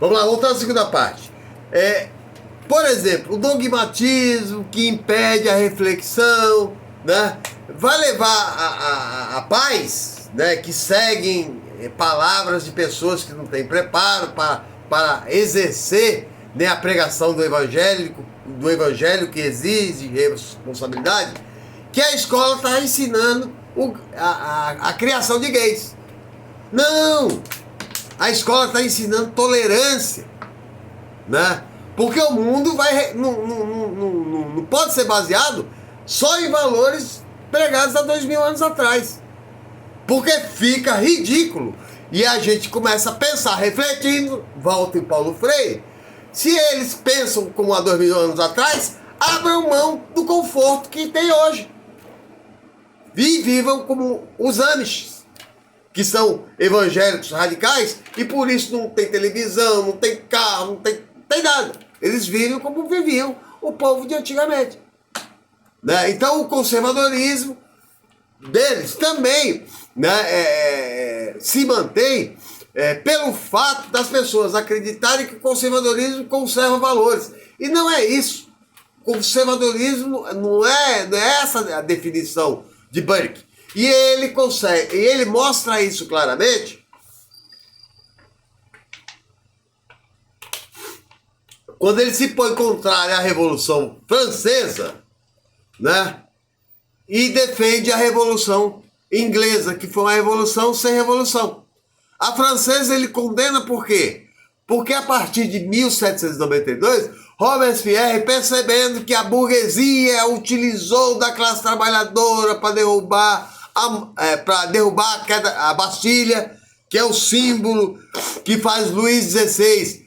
Vamos lá, voltando à segunda parte. Por exemplo, o dogmatismo que impede a reflexão, né, vai levar a paz, né, que seguem palavras de pessoas que não têm preparo para exercer, né, a pregação do evangelho que exige responsabilidade, que a escola está ensinando a criação de gays. Não! A escola está ensinando tolerância, né? Porque o mundo não pode ser baseado só em valores pregados há 2000 anos atrás. Porque fica ridículo. E a gente começa a pensar, refletindo, volta em Paulo Freire, se eles pensam como há 2000 anos atrás, abram mão do conforto que tem hoje. E vivam como os Amish, que são evangélicos radicais, e por isso não tem televisão, não tem carro, não tem nada. Eles vivem como viviam o povo de antigamente, né? Então o conservadorismo deles também, né, se mantém pelo fato das pessoas acreditarem que o conservadorismo conserva valores. E não é isso. Conservadorismo não é essa a definição de Burke. E ele mostra isso claramente quando ele se põe contrário à Revolução Francesa, né? E defende a Revolução Inglesa, que foi uma revolução sem revolução. A francesa ele condena por quê? Porque a partir de 1792, Robespierre, percebendo que a burguesia utilizou da classe trabalhadora para derrubar a Bastilha, que é o símbolo que faz Luís XVI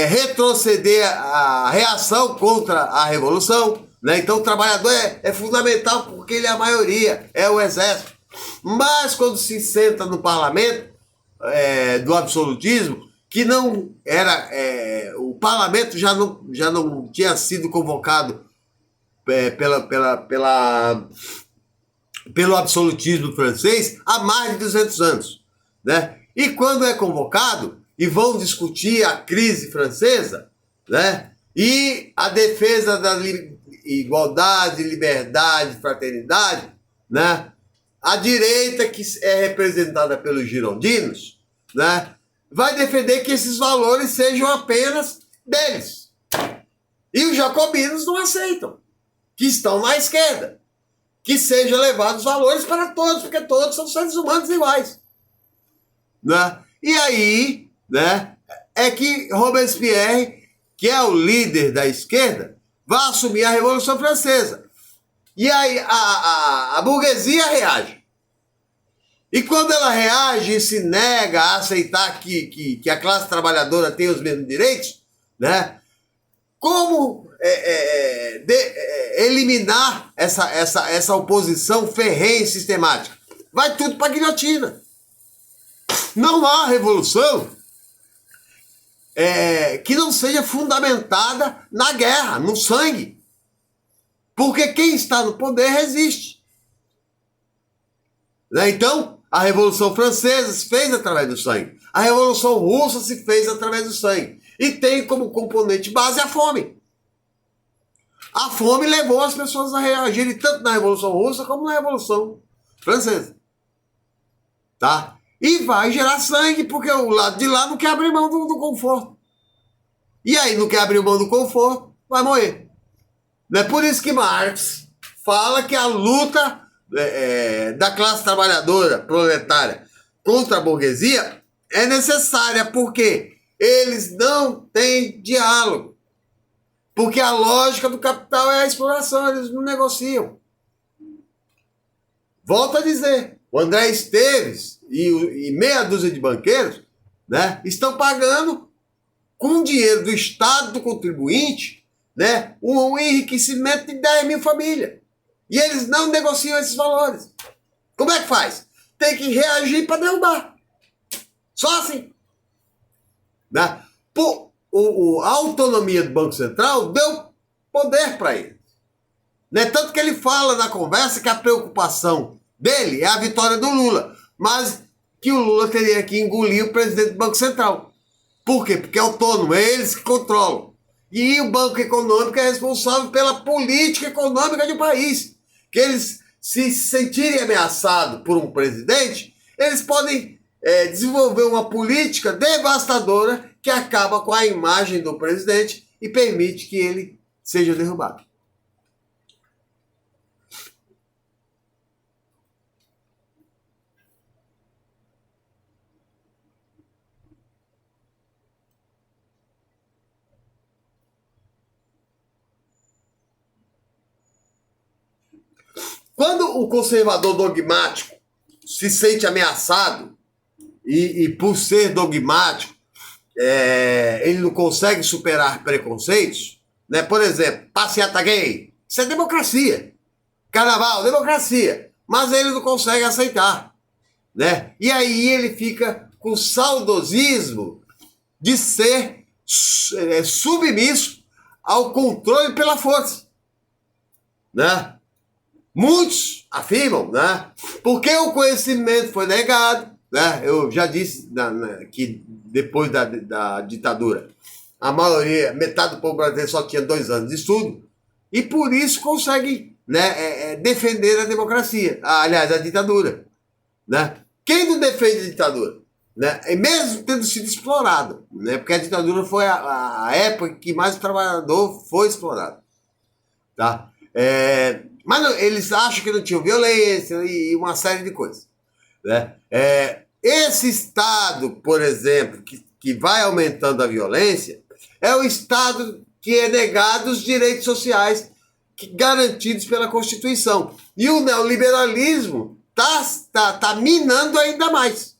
retroceder a reação contra a Revolução, né? Então o trabalhador é fundamental porque ele é a maioria, é o exército. Mas quando se senta no parlamento do absolutismo, que não era... o parlamento já não tinha sido convocado pelo absolutismo francês há mais de 200 anos, né? E quando é convocado e vão discutir a crise francesa, né, e a defesa da igualdade, liberdade, fraternidade, né, a direita, que é representada pelos girondinos, né, vai defender que esses valores sejam apenas deles. E os jacobinos não aceitam, que estão na esquerda, que sejam levados valores para todos, porque todos são seres humanos iguais, né? E aí, né, é que Robespierre, que é o líder da esquerda, vai assumir a Revolução Francesa. E aí a burguesia reage. E quando ela reage e se nega a aceitar que a classe trabalhadora tem os mesmos direitos, né, como eliminar essa oposição ferrenha e sistemática? Vai tudo para a guilhotina. Não há revolução que não seja fundamentada na guerra, no sangue. Porque quem está no poder resiste. Né? Então, a Revolução Francesa se fez através do sangue. A Revolução Russa se fez através do sangue. E tem como componente base a fome. A fome levou as pessoas a reagirem tanto na Revolução Russa como na Revolução Francesa. Tá? E vai gerar sangue, porque o lado de lá não quer abrir mão do conforto. E aí não quer abrir mão do conforto, vai morrer. Não é por isso que Marx fala que a luta da classe trabalhadora, proletária, contra a burguesia é necessária, porque eles não têm diálogo. Porque a lógica do capital é a exploração, eles não negociam. Volto a dizer, o André Esteves e meia dúzia de banqueiros, né, estão pagando com dinheiro do Estado, do contribuinte, né, um enriquecimento de 10 mil famílias. E eles não negociam esses valores. Como é que faz? Tem que reagir para derrubar. Só assim. Né? A autonomia do Banco Central deu poder para ele. Né? Tanto que ele fala na conversa que a preocupação dele é a vitória do Lula, mas que o Lula teria que engolir o presidente do Banco Central. Por quê? Porque é autônomo, é eles que controlam. E o Banco Econômico é responsável pela política econômica do país. Que eles, se sentirem ameaçados por um presidente, eles podem desenvolver uma política devastadora que acaba com a imagem do presidente e permite que ele seja derrubado. Quando o conservador dogmático se sente ameaçado e por ser dogmático, ele não consegue superar preconceitos, né? Por exemplo, passeata gay, isso é democracia. Carnaval, democracia. Mas ele não consegue aceitar, né? E aí ele fica com saudosismo de ser submisso ao controle pela força, né? Muitos afirmam, né? Porque o conhecimento foi negado, né? Eu já disse que depois da ditadura, a maioria, metade do povo brasileiro só tinha 2 anos de estudo e por isso consegue, né, defender a democracia, aliás, a ditadura, né? Quem não defende a ditadura? Né? E mesmo tendo sido explorado, né? Porque a ditadura foi a época que mais o trabalhador foi explorado, tá? Mas não, eles acham que não tinham violência e uma série de coisas, né? Esse Estado, por exemplo, que vai aumentando a violência, é o Estado que é negado os direitos sociais garantidos pela Constituição. E o neoliberalismo tá minando ainda mais.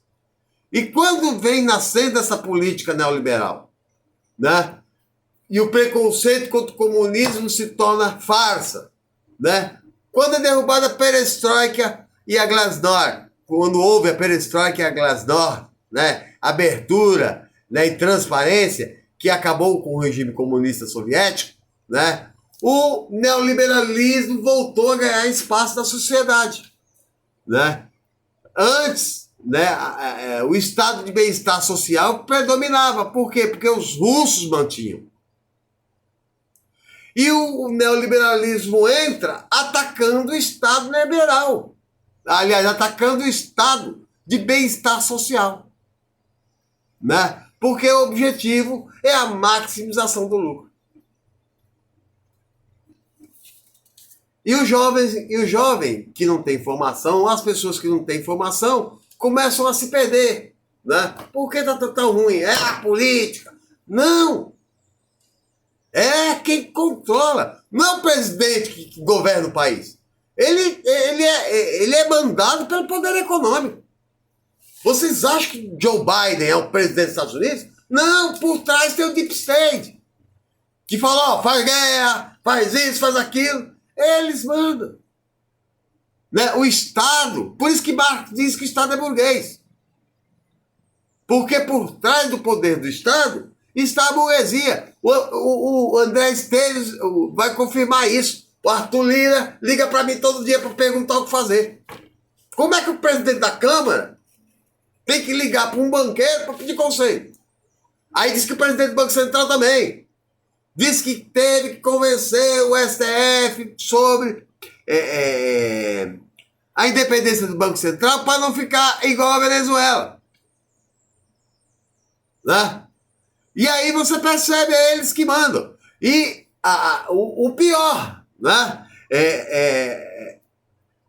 E quando vem nascendo essa política neoliberal, né? E o preconceito contra o comunismo se torna farsa, né? Quando é derrubada a perestroika e a glasnost, quando houve a perestroika e a glasnost, né? Abertura, né? E transparência, que acabou com o regime comunista soviético, né? O neoliberalismo voltou a ganhar espaço na sociedade, né? Antes, né? O estado de bem-estar social predominava. Por quê? Porque os russos mantinham. E o neoliberalismo entra atacando o Estado liberal. Aliás, atacando o Estado de bem-estar social, né? Porque o objetivo é a maximização do lucro. E o jovem que não tem formação, as pessoas que não têm formação, começam a se perder, né? Por que tá tão ruim? É a política. Não! É quem controla. Não é o presidente que governa o país. Ele é mandado pelo poder econômico. Vocês acham que Joe Biden é o presidente dos Estados Unidos? Não, por trás tem o Deep State. Que fala, ó, faz guerra, faz isso, faz aquilo. Eles mandam. Né? O Estado, por isso que Marx diz que o Estado é burguês. Porque por trás do poder do Estado está a burguesia. O André Esteves vai confirmar isso. O Arthur Lira liga para mim todo dia para perguntar o que fazer. Como é que o presidente da Câmara tem que ligar para um banqueiro para pedir conselho? Aí diz que o presidente do Banco Central também. Diz que teve que convencer o STF sobre a independência do Banco Central para não ficar igual a Venezuela. Né? E aí você percebe, é eles que mandam. E o pior, né?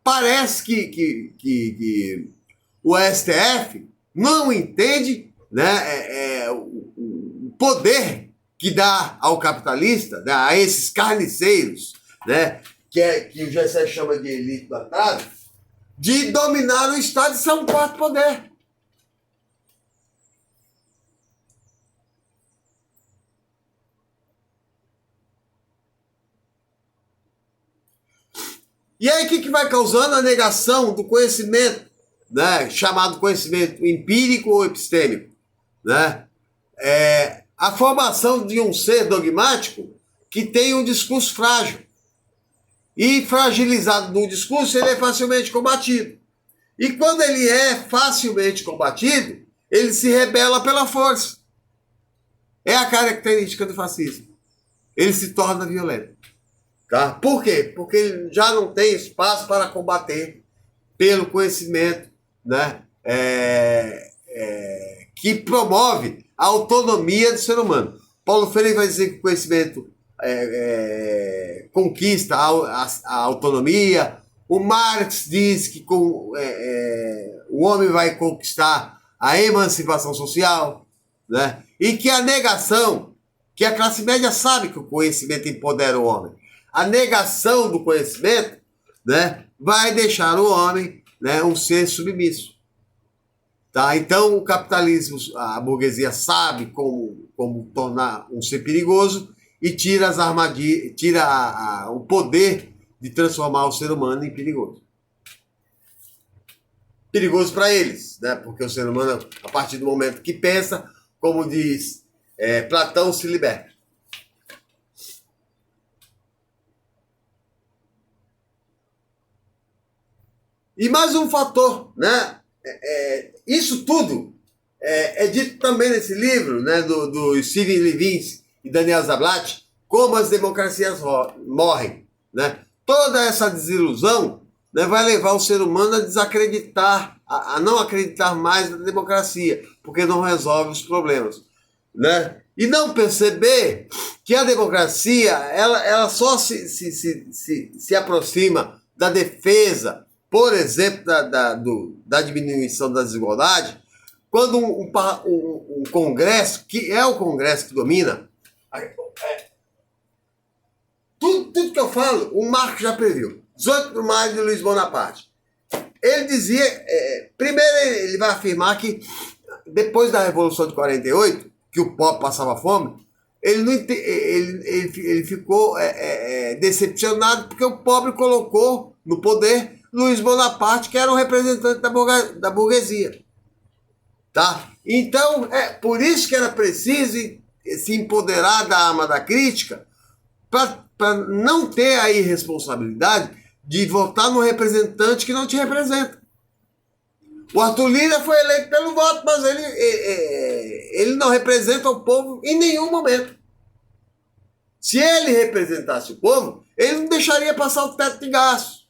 Parece que o STF não entende, né, o poder que dá ao capitalista, né, a esses carniceiros, né, que o Gessé chama de elite do atraso, de dominar o Estado e ser um quarto poder. E aí o que vai causando a negação do conhecimento, né, chamado conhecimento empírico ou epistêmico, né? A formação de um ser dogmático que tem um discurso frágil. E fragilizado no discurso, ele é facilmente combatido. E quando ele é facilmente combatido, ele se rebela pela força. É a característica do fascismo. Ele se torna violento. Tá? Por quê? Porque ele já não tem espaço para combater pelo conhecimento, né? Que promove a autonomia do ser humano. Paulo Freire vai dizer que o conhecimento conquista a autonomia. O Marx diz que o homem vai conquistar a emancipação social, né? E que a negação, que a classe média sabe que o conhecimento empodera o homem. A negação do conhecimento, né, vai deixar o homem, né, um ser submisso. Tá? Então, o capitalismo, a burguesia sabe como tornar um ser perigoso e tira as armadilhas, tira o poder de transformar o ser humano em perigoso. Perigoso para eles, né? Porque o ser humano, a partir do momento que pensa, como diz Platão, se liberta. E mais um fator, né? Isso tudo é dito também nesse livro, né, do Steven Levin e Daniel Zablat, como as democracias morrem, né? Toda essa desilusão, né, vai levar o ser humano a desacreditar, a não acreditar mais na democracia, porque não resolve os problemas, né? E não perceber que a democracia ela só se aproxima da defesa, por exemplo, da diminuição da desigualdade, quando um Congresso, que é o Congresso que domina, tudo que eu falo, o Marco já previu. 18 de maio de Luiz Bonaparte. Ele dizia, primeiro ele vai afirmar que depois da Revolução de 48, que o pobre passava fome, ele ficou decepcionado porque o pobre colocou no poder Luiz Bonaparte, que era um representante da burguesia. Tá? Então, por isso que era preciso se empoderar da arma da crítica para não ter a irresponsabilidade de votar no representante que não te representa. O Arthur Lira foi eleito pelo voto, mas ele não representa o povo em nenhum momento. Se ele representasse o povo, ele não deixaria passar o teto de gastos.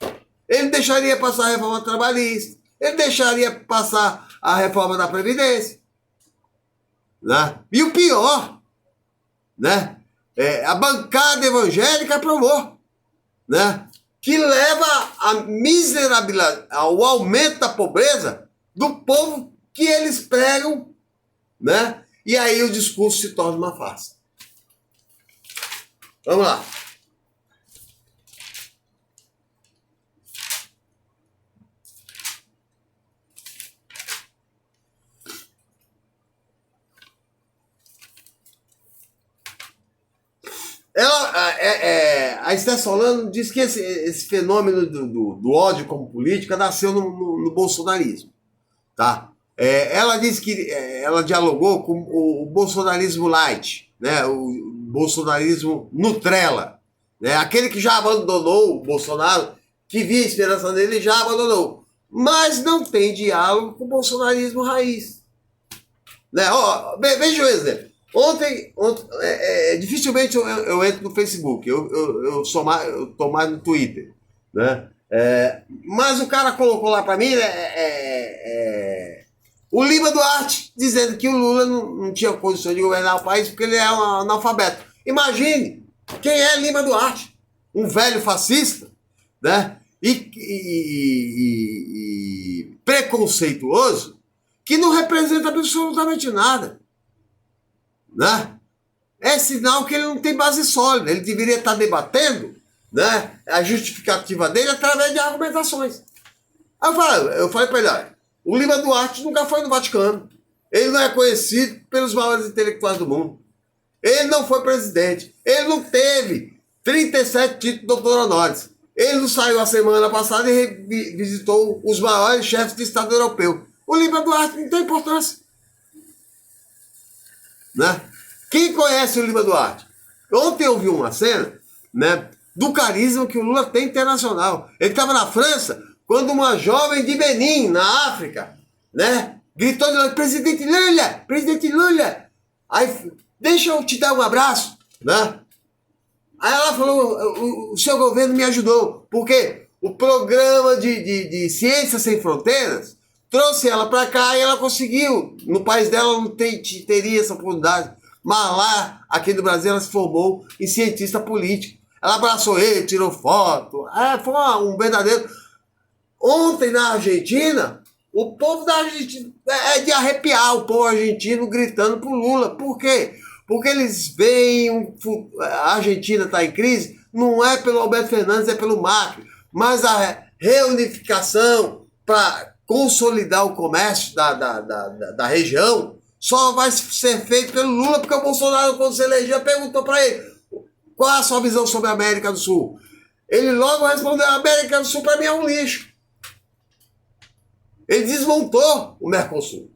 Ele não deixaria passar a reforma trabalhista. Ele deixaria passar a reforma da Previdência. Né? E o pior, né? A bancada evangélica aprovou, né? Que leva à miserabilidade, ao aumento da pobreza do povo que eles pregam, né? E aí o discurso se torna uma farsa. Vamos lá. A Esther Solano diz que esse fenômeno do ódio como política nasceu no bolsonarismo. Tá? Ela diz que ela dialogou com o bolsonarismo light, né? O bolsonarismo Nutrela, né? Aquele que já abandonou o Bolsonaro, que via esperança nele, já abandonou. Mas não tem diálogo com o bolsonarismo raiz. Né? Veja o exemplo. Ontem dificilmente eu entro no Facebook, eu tô mais no Twitter, né? Mas o cara colocou lá para mim o Lima Duarte dizendo que o Lula não tinha condições de governar o país porque ele é um analfabeto. Imagine quem é Lima Duarte, um velho fascista, né? E preconceituoso, que não representa absolutamente nada. Né? É sinal que ele não tem base sólida. Ele deveria estar debatendo, né, a justificativa dele através de argumentações. Aí eu falei para ele, olha, o Lima Duarte nunca foi no Vaticano. Ele não é conhecido pelos maiores intelectuais do mundo. Ele não foi presidente. Ele não teve 37 títulos de doutor honoris. Ele não saiu a semana passada e visitou os maiores chefes de Estado europeu. O Lima Duarte não tem importância. Né? Quem conhece o Lima Duarte? Ontem eu vi uma cena, né, do carisma que o Lula tem internacional. Ele estava na França quando uma jovem de Benin, na África, né, gritou de longe, presidente Lula! Aí deixa eu te dar um abraço, né? Aí ela falou, o seu governo me ajudou, porque o programa de Ciências Sem Fronteiras trouxe ela para cá e ela conseguiu. No país dela não teria essa oportunidade, mas lá, aqui no Brasil, ela se formou em cientista político. Ela abraçou ele, tirou foto, foi um verdadeiro... Ontem na Argentina, o povo da Argentina é de arrepiar, o povo argentino gritando pro Lula. Por quê? Porque eles veem a Argentina está em crise, não é pelo Alberto Fernandes, é pelo Macri. Mas a reunificação para consolidar o comércio da região só vai ser feito pelo Lula, porque o Bolsonaro, quando se elegeu, perguntou para ele qual é a sua visão sobre a América do Sul. Ele logo respondeu, a América do Sul para mim é um lixo. Ele desmontou o Mercosul,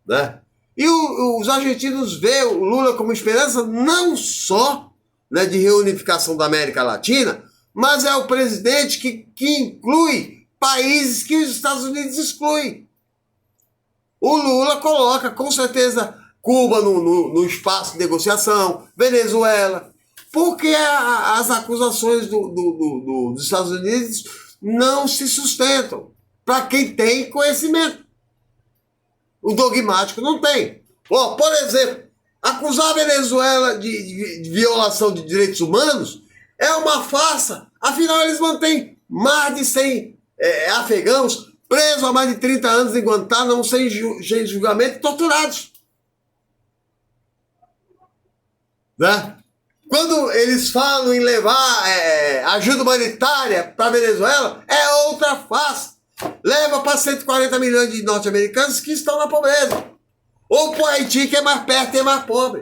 né? E os argentinos veem o Lula como esperança não só, né, de reunificação da América Latina, mas é o presidente que inclui países que os Estados Unidos excluem. O Lula coloca, com certeza, Cuba no espaço de negociação, Venezuela, porque as acusações dos Estados Unidos não se sustentam para quem tem conhecimento. O dogmático não tem. Por exemplo, acusar a Venezuela de violação de direitos humanos é uma farsa. Afinal, eles mantêm mais de 100 afegãos presos há mais de 30 anos em Guantánamo sem julgamento e torturados. Né? Quando eles falam em levar ajuda humanitária para a Venezuela, é outra farsa. Leva para 140 milhões de norte-americanos que estão na pobreza. Ou para o Haiti, que é mais perto e é mais pobre.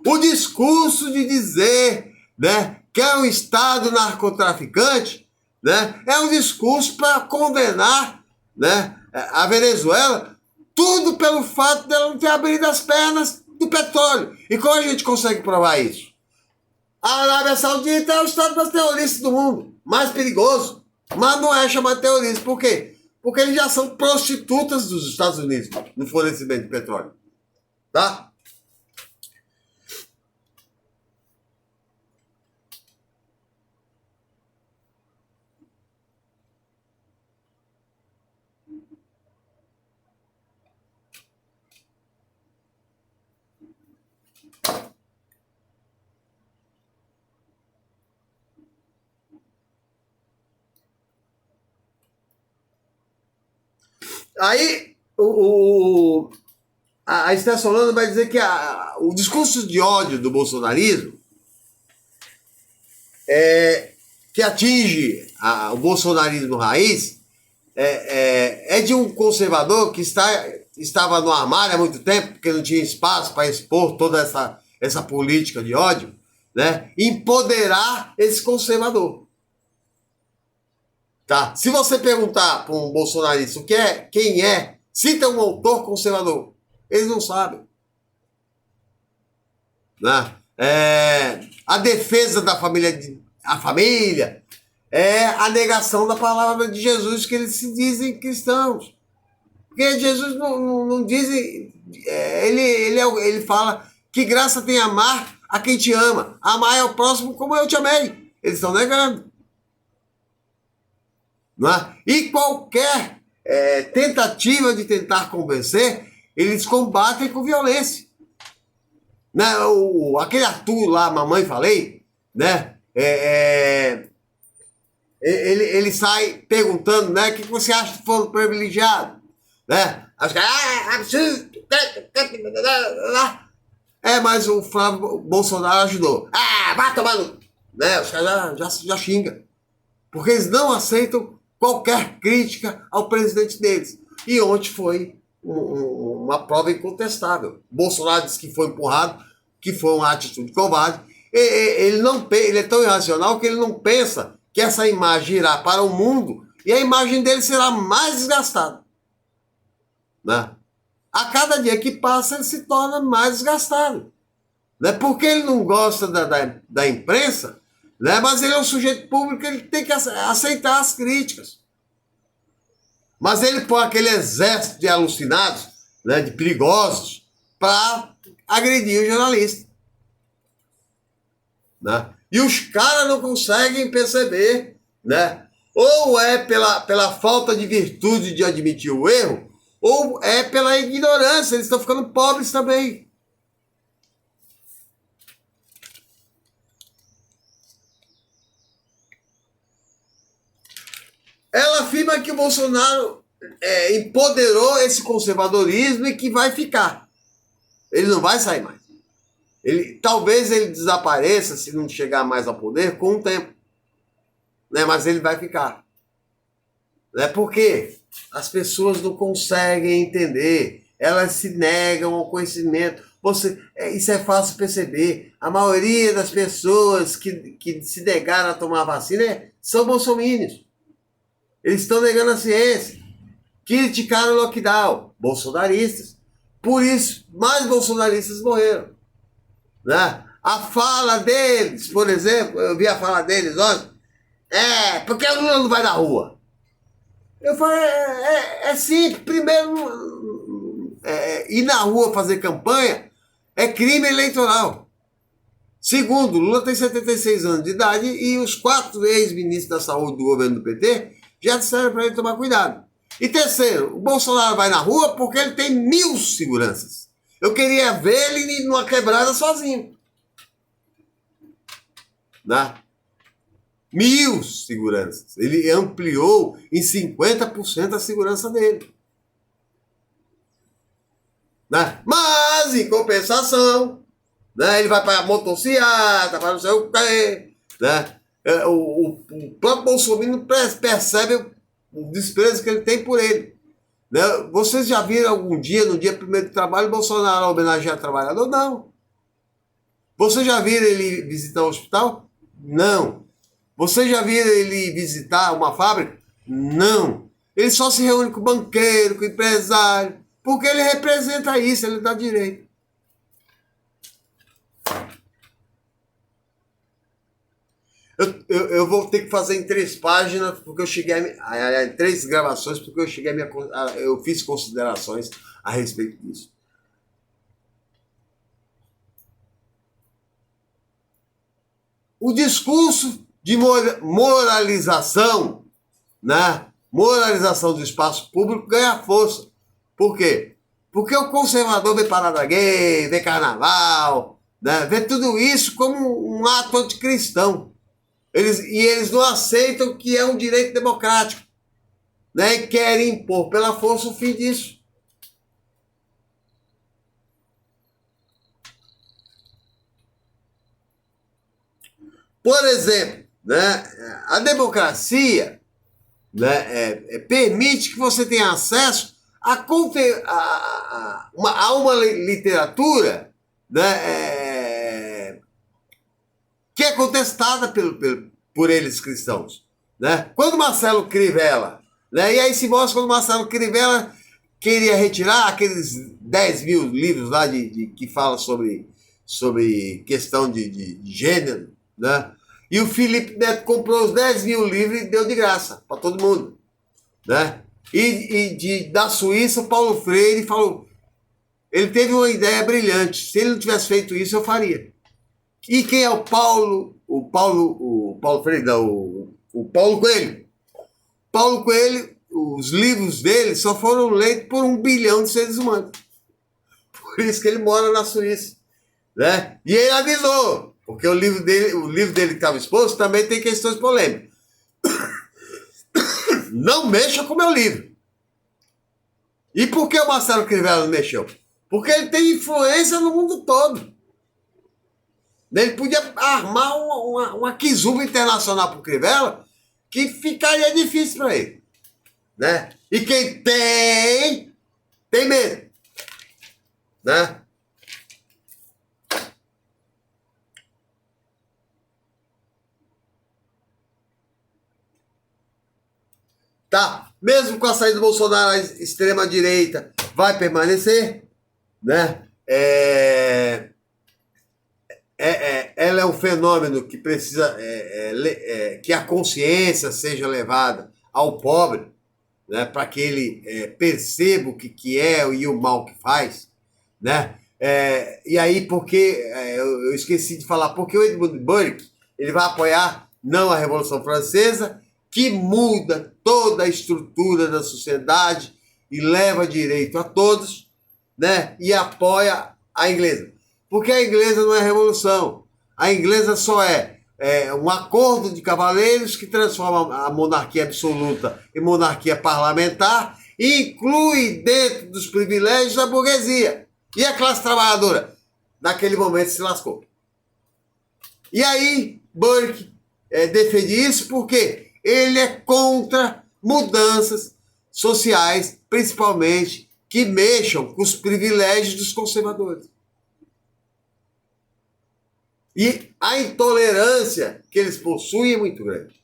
O discurso de dizer, né, que é um Estado narcotraficante, né, é um discurso para condenar, né, a Venezuela, tudo pelo fato dela não ter abrido as pernas do petróleo. E como a gente consegue provar isso? A Arábia Saudita é o Estado mais terrorista do mundo, mais perigoso. Mas não é chamado terrorista. Por quê? Porque eles já são prostitutas dos Estados Unidos no fornecimento de petróleo. Tá? Aí a Esther Solano vai dizer que o discurso de ódio do bolsonarismo que atinge o bolsonarismo raiz é de um conservador que estava no armário há muito tempo, porque não tinha espaço para expor toda essa política de ódio, né? Empoderar esse conservador. Tá? Se você perguntar para um bolsonarista quem é, cita um autor conservador, eles não sabem. Né? A defesa da família, a família é a negação da palavra de Jesus, que eles se dizem cristãos. Porque Jesus não diz, ele fala que graça tem amar a quem te ama, amar ao próximo como eu te amei. Eles estão negando. Não é? E qualquer tentativa de tentar convencer, eles combatem com violência. Né? Aquele Arthur lá, mamãe falei, né? Ele sai perguntando, né? O que você acha de fogo privilegiado? Né? Acho que absurdo. Mas o Flávio Bolsonaro ajudou. Vai tomar no... Né? Os caras já xingam. Porque eles não aceitam qualquer crítica ao presidente deles. E ontem foi uma prova incontestável. Bolsonaro disse que foi empurrado, que foi uma atitude covarde. Ele é tão irracional que ele não pensa que essa imagem irá para o mundo e a imagem dele será mais desgastada. Né? A cada dia que passa, ele se torna mais desgastado. Né? Porque ele não gosta da imprensa, né? Mas ele é um sujeito público, ele tem que aceitar as críticas. Mas ele põe aquele exército de alucinados, né, de perigosos, para agredir o jornalista. Né? E os caras não conseguem perceber, né? Ou é pela falta de virtude de admitir o erro, ou é pela ignorância, eles estão ficando pobres também. Ela afirma que o Bolsonaro empoderou esse conservadorismo e que vai ficar. Ele não vai sair mais. Talvez ele desapareça se não chegar mais ao poder com o tempo. Né? Mas ele vai ficar. Né? Por quê? As pessoas não conseguem entender. Elas se negam ao conhecimento. Isso é fácil perceber. A maioria das pessoas que se negaram a tomar a vacina são bolsominions. Eles estão negando a ciência. Criticaram o lockdown. Bolsonaristas. Por isso, mais bolsonaristas morreram. Né? A fala deles, por exemplo, eu vi a fala deles hoje, porque o Lula não vai na rua. Eu falei, é simples. Primeiro, ir na rua fazer campanha é crime eleitoral. Segundo, Lula tem 76 anos de idade e os 4 ex-ministros da saúde do governo do PT já disseram para ele tomar cuidado. E terceiro, o Bolsonaro vai na rua porque ele tem 1000 seguranças. Eu queria ver ele numa quebrada sozinho. Né? 1000 seguranças. Ele ampliou em 50% a segurança dele. Né? Mas, em compensação, né, ele vai para a motociata, para não sei o quê. Né? O próprio Bolsonaro percebe o desprezo que ele tem por ele. Né? Vocês já viram algum dia, no dia 1º de trabalho, Bolsonaro homenagear trabalhador? Não. Vocês já viram ele visitar um hospital? Não. Vocês já viram ele visitar uma fábrica? Não. Ele só se reúne com banqueiro, com empresário, porque ele representa isso, ele dá direito. Eu vou ter que fazer em 3 páginas, porque eu cheguei em 3 gravações, porque eu fiz considerações a respeito disso. O discurso de moralização, né? Moralização do espaço público ganha força. Por quê? Porque o conservador vê parada gay, vê carnaval, né? Vê tudo isso como um ato anticristão. Eles não aceitam que é um direito democrático, né? E querem impor pela força o fim disso. Por exemplo, né, a democracia, né, permite que você tenha acesso a uma literatura, né, que é contestada por eles cristãos. Né? Quando Marcelo Crivella, né, e aí se mostra quando Marcelo Crivella queria retirar aqueles 10.000 livros lá que falam sobre questão de gênero, né? E o Felipe Neto comprou os 10.000 livros e deu de graça para todo mundo. Né? Da Suíça, o Paulo Freire falou, ele teve uma ideia brilhante, se ele não tivesse feito isso, eu faria. E quem é o Paulo Freire, não, o Paulo Coelho. Paulo Coelho, os livros dele só foram leitos por 1 bilhão de seres humanos. Por isso que ele mora na Suíça. Né? E ele avisou, porque o livro dele que estava exposto também tem questões polêmicas. Não mexa com o meu livro. E por que o Marcelo Crivella não mexeu? Porque ele tem influência no mundo todo. Ele podia armar uma quizuba internacional para o Crivella que ficaria difícil para ele. Né? E quem tem medo. Né? Tá? Mesmo com a saída do Bolsonaro, a extrema-direita vai permanecer, né? Ela é um fenômeno que precisa que a consciência seja levada ao pobre, né? Para que ele perceba o que é e o mal que faz, né? E aí, eu esqueci de falar, porque o Edmund Burke ele vai apoiar não a Revolução Francesa, que muda toda a estrutura da sociedade e leva direito a todos, né? E apoia a inglesa. Porque a inglesa não é revolução. A inglesa só é um acordo de cavaleiros que transforma a monarquia absoluta em monarquia parlamentar e inclui dentro dos privilégios a burguesia. E a classe trabalhadora, naquele momento, se lascou. E aí, Burke defende isso porque ele é contra mudanças sociais, principalmente que mexam com os privilégios dos conservadores. E a intolerância que eles possuem é muito grande.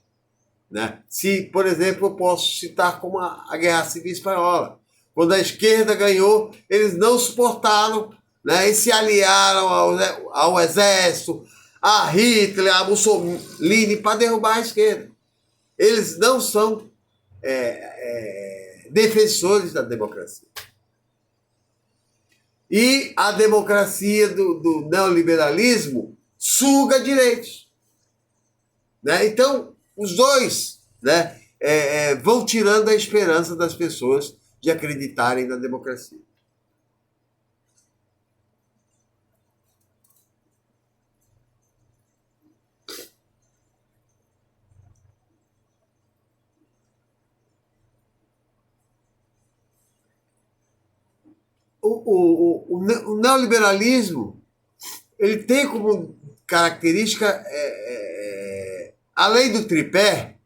Né? Se, por exemplo, eu posso citar como a Guerra Civil Espanhola. Quando a esquerda ganhou, eles não suportaram, né? E se aliaram ao exército, a Hitler, a Mussolini, para derrubar a esquerda. Eles não são defensores da democracia. E a democracia do neoliberalismo suga direitos. Né? Então, os dois, né, vão tirando a esperança das pessoas de acreditarem na democracia. O neoliberalismo ele tem como característica, além do tripé,